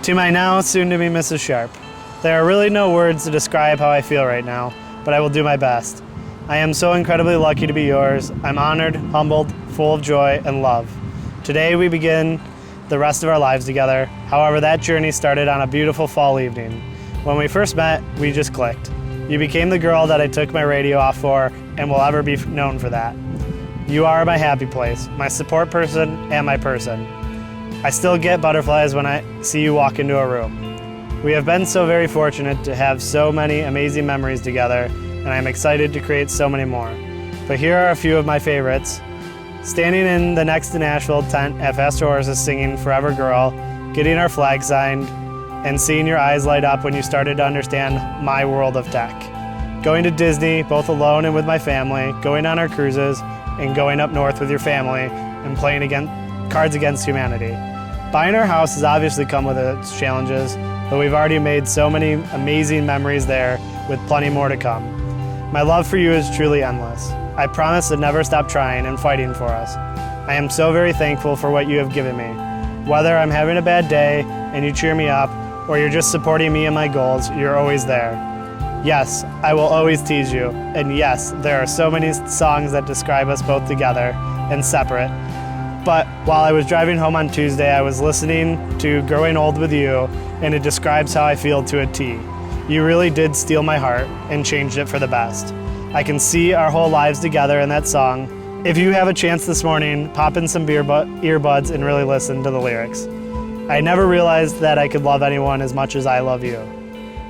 To my now soon-to-be Mrs. Sharp, there are really no words to describe how I feel right now, but I will do my best. I am so incredibly lucky to be yours. I'm honored, humbled, full of joy and love. Today we begin the rest of our lives together. However, that journey started on a beautiful fall evening. When we first met, we just clicked. You became the girl that I took my radio off for and will ever be known for that. You are my happy place, my support person, and my person. I still get butterflies when I see you walk into a room. We have been so very fortunate to have so many amazing memories together, and I'm excited to create so many more. But here are a few of my favorites. Standing in the Next to Nashville tent at Faster Horses singing Forever Girl, getting our flag signed, and seeing your eyes light up when you started to understand my world of tech. Going to Disney, both alone and with my family, going on our cruises, and going up north with your family, and playing Cards Against Humanity. Buying our house has obviously come with its challenges, but we've already made so many amazing memories there, with plenty more to come. My love for you is truly endless. I promise to never stop trying and fighting for us. I am so very thankful for what you have given me. Whether I'm having a bad day and you cheer me up, or you're just supporting me and my goals, you're always there. Yes, I will always tease you. And yes, there are so many songs that describe us both together and separate. But while I was driving home on Tuesday, I was listening to Growing Old with You, and it describes how I feel to a T. You really did steal my heart and changed it for the best. I can see our whole lives together in that song. If you have a chance this morning, pop in some earbuds and really listen to the lyrics. I never realized that I could love anyone as much as I love you.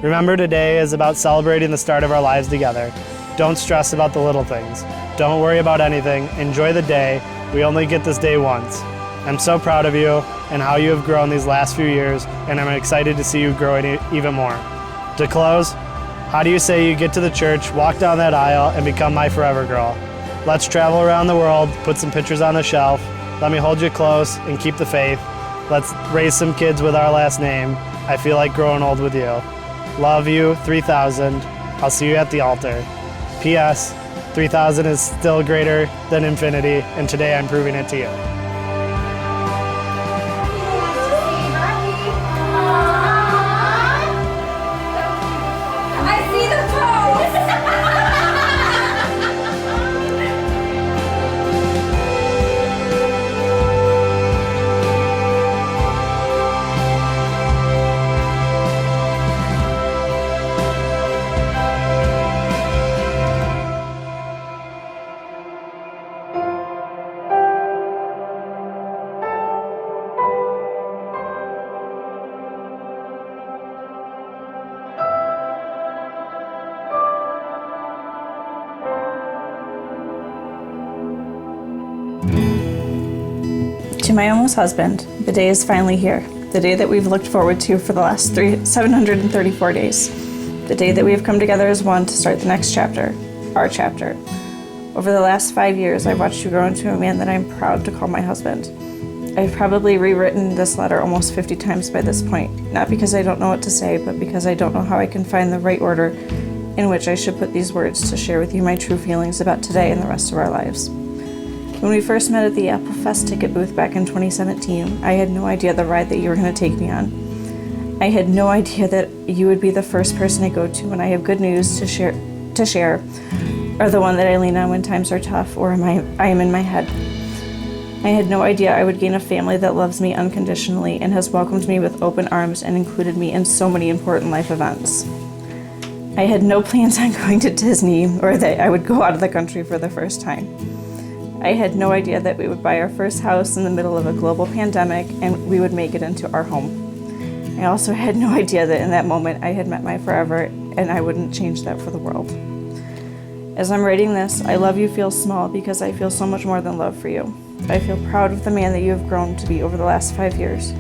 Remember, today is about celebrating the start of our lives together. Don't stress about the little things. Don't worry about anything. Enjoy the day. We only get this day once. I'm so proud of you and how you have grown these last few years, and I'm excited to see you growing even more. To close, how do you say you get to the church, walk down that aisle, and become my forever girl? Let's travel around the world, put some pictures on the shelf. Let me hold you close and keep the faith. Let's raise some kids with our last name. I feel like growing old with you. Love you, 3000. I'll see you at the altar. P.S. 3000 is still greater than infinity, and today I'm proving it to you. I see the pose! To my almost husband, the day is finally here. The day that we've looked forward to for the last 734 days. The day that we have come together as one to start the next chapter, our chapter. Over the last 5 years, I've watched you grow into a man that I'm proud to call my husband. I've probably rewritten this letter almost 50 times by this point, not because I don't know what to say, but because I don't know how I can find the right order in which I should put these words to share with you my true feelings about today and the rest of our lives. When we first met at the Apple Fest ticket booth back in 2017, I had no idea the ride that you were going to take me on. I had no idea that you would be the first person I go to when I have good news to share, or the one that I lean on when times are tough or I am in my head. I had no idea I would gain a family that loves me unconditionally and has welcomed me with open arms and included me in so many important life events. I had no plans on going to Disney or that I would go out of the country for the first time. I had no idea that we would buy our first house in the middle of a global pandemic and we would make it into our home. I also had no idea that in that moment I had met my forever and I wouldn't change that for the world. As I'm writing this, I love you feels small because I feel so much more than love for you. I feel proud of the man that you have grown to be over the last 5 years.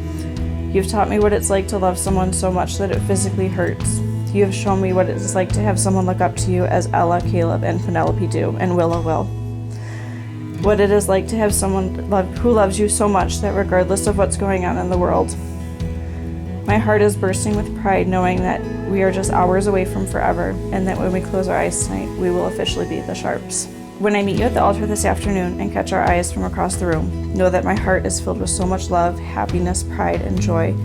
You've taught me what it's like to love someone so much that it physically hurts. You have shown me what it is like to have someone look up to you as Ella, Caleb, and Penelope do, and Willow will. What it is like to have someone who loves you so much that regardless of what's going on in the world, my heart is bursting with pride knowing that we are just hours away from forever and that when we close our eyes tonight, we will officially be the Sharps. When I meet you at the altar this afternoon and catch our eyes from across the room, know that my heart is filled with so much love, happiness, pride, and joy,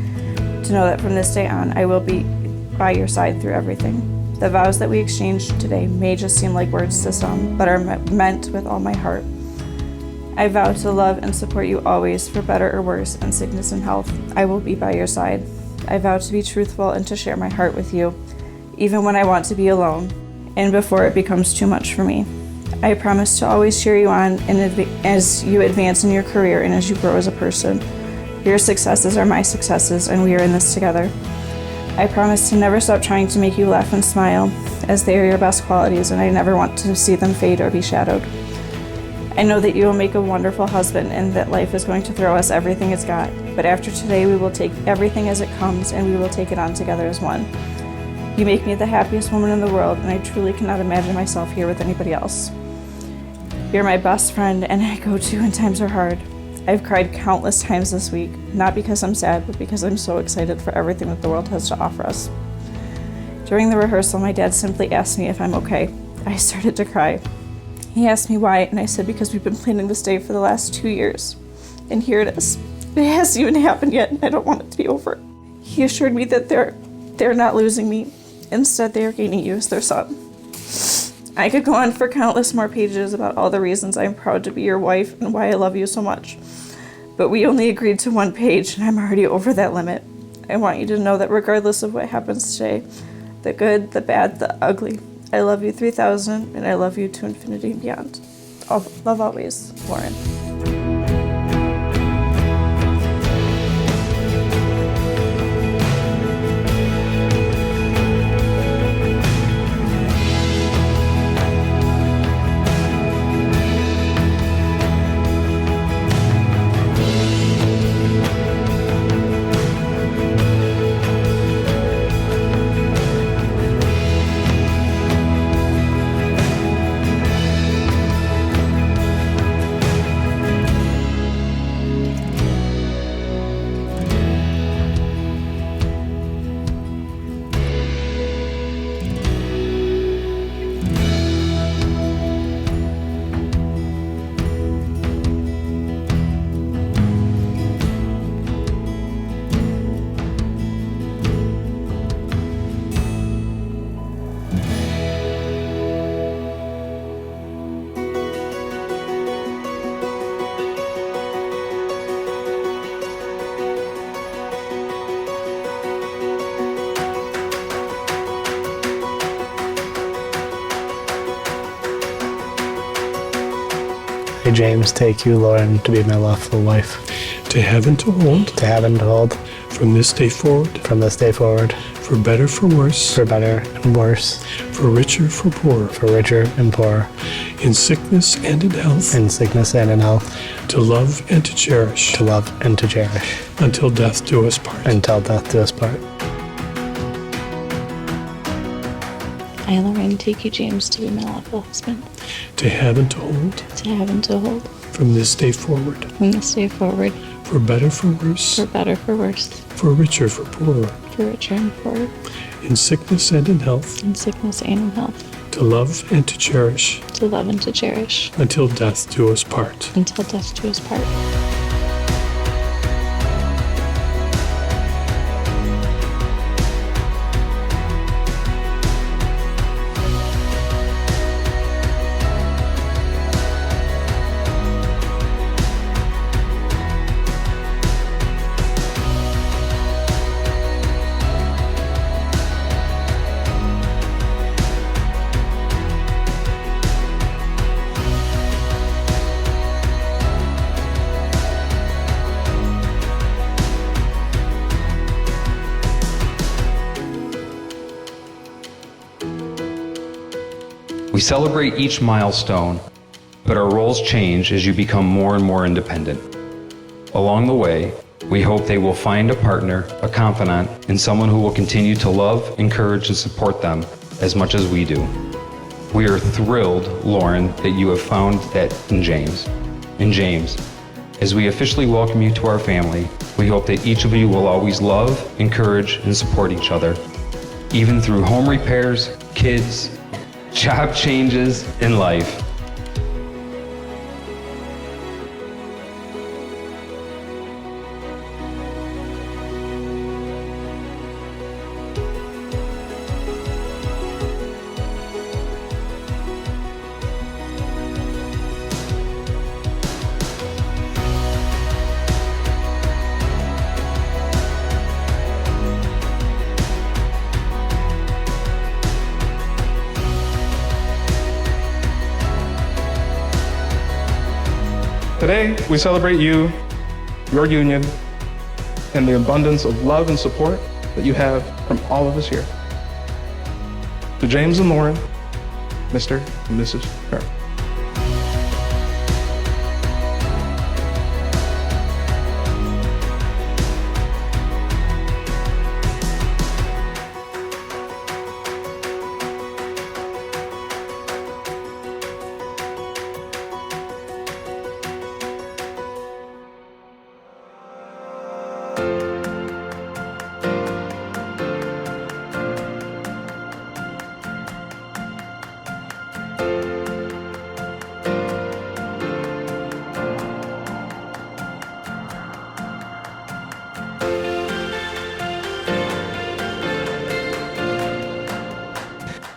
to know that from this day on, I will be by your side through everything. The vows that we exchanged today may just seem like words to some, but are meant with all my heart. I vow to love and support you always, for better or worse, in sickness and health. I will be by your side. I vow to be truthful and to share my heart with you, even when I want to be alone, and before it becomes too much for me. I promise to always cheer you on as you advance in your career and as you grow as a person. Your successes are my successes, and we are in this together. I promise to never stop trying to make you laugh and smile, as they are your best qualities, and I never want to see them fade or be shadowed. I know that you will make a wonderful husband and that life is going to throw us everything it's got, but after today we will take everything as it comes and we will take it on together as one. You make me the happiest woman in the world, and I truly cannot imagine myself here with anybody else. You're my best friend and I go to when times are hard. I've cried countless times this week, not because I'm sad, but because I'm so excited for everything that the world has to offer us. During the rehearsal, my dad simply asked me if I'm okay. I started to cry. He asked me why, and I said because we've been planning this day for the last 2 years. And here it is. It hasn't even happened yet, and I don't want it to be over. He assured me that they're not losing me. Instead, they are gaining you as their son. I could go on for countless more pages about all the reasons I'm proud to be your wife and why I love you so much. But we only agreed to 1 page, and I'm already over that limit. I want you to know that regardless of what happens today, the good, the bad, the ugly, I love you 3,000, and I love you to infinity and beyond. Love always, Lauren. I, James, take you, Lauren, to be my lawful wife. To have and to hold. To have and to hold. From this day forward. From this day forward. For better, for worse. For better and worse. For richer, for poorer. For richer and poorer. In sickness and in health. In sickness and in health. To love and to cherish. To love and to cherish. Until death do us part. Until death do us part. I, Lauren, take you, James, to be my lawful husband. To have and to hold. To have and to hold. From this day forward. From this day forward. For better, for worse. For better, for worse. For richer, for poorer. For richer and poorer. In sickness and in health. In sickness and in health. To love and to cherish. To love and to cherish. Until death do us part. Until death do us part. We celebrate each milestone, but our roles change as you become more and more independent. Along the way, we hope they will find a partner, a confidant, and someone who will continue to love, encourage, and support them as much as we do. We are thrilled, Lauren, that you have found that in James. In James, as we officially welcome you to our family, we hope that each of you will always love, encourage, and support each other, even through home repairs, kids, job changes, and life. Today, we celebrate you, your union, and the abundance of love and support that you have from all of us here. To James and Lauren, Mr. and Mrs. Sharp.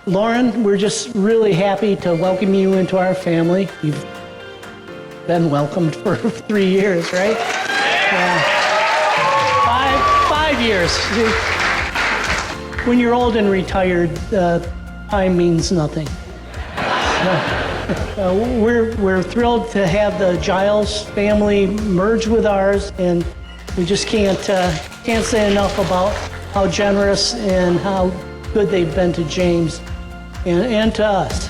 Lauren, we're just really happy to welcome you into our family. You've been welcomed for 3 years, right? Yeah. Five years. When you're old and retired, time means nothing. We're thrilled to have the Giles family merge with ours, and we just can't say enough about how generous and how good they've been to James and to us.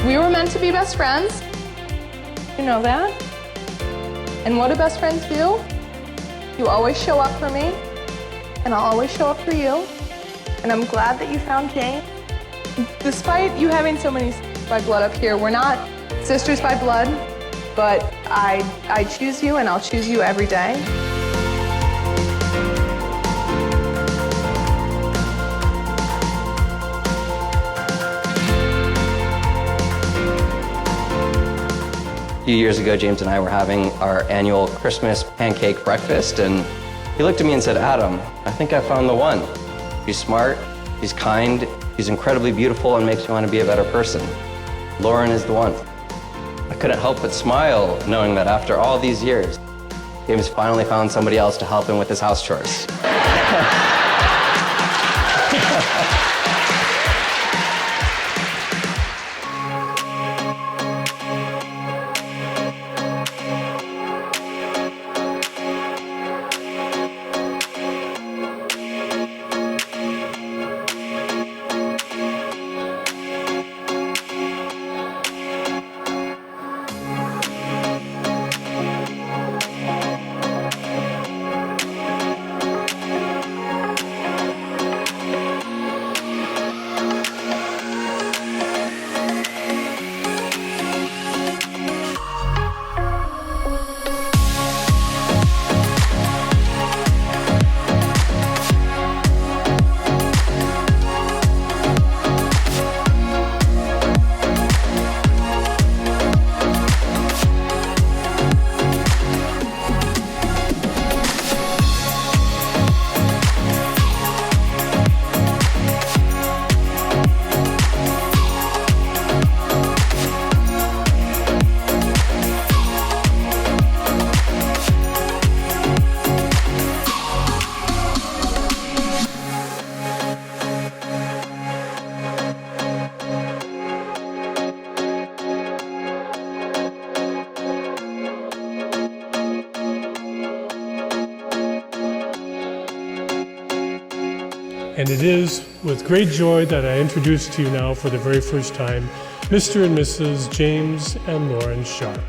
We were meant to be best friends. You know that? And what do best friends do? You always show up for me, and I'll always show up for you. And I'm glad that you found Jane. Despite you having so many sisters by blood up here, we're not sisters by blood, but I choose you, and I'll choose you every day. A few years ago, James and I were having our annual Christmas pancake breakfast, and he looked at me and said, "Adam, I think I found the one. She's smart, she's kind, she's incredibly beautiful, and makes me want to be a better person. Lauren is the one." I couldn't help but smile, knowing that after all these years, James finally found somebody else to help him with his house chores. And it is with great joy that I introduce to you now for the very first time, Mr. and Mrs. James and Lauren Sharp.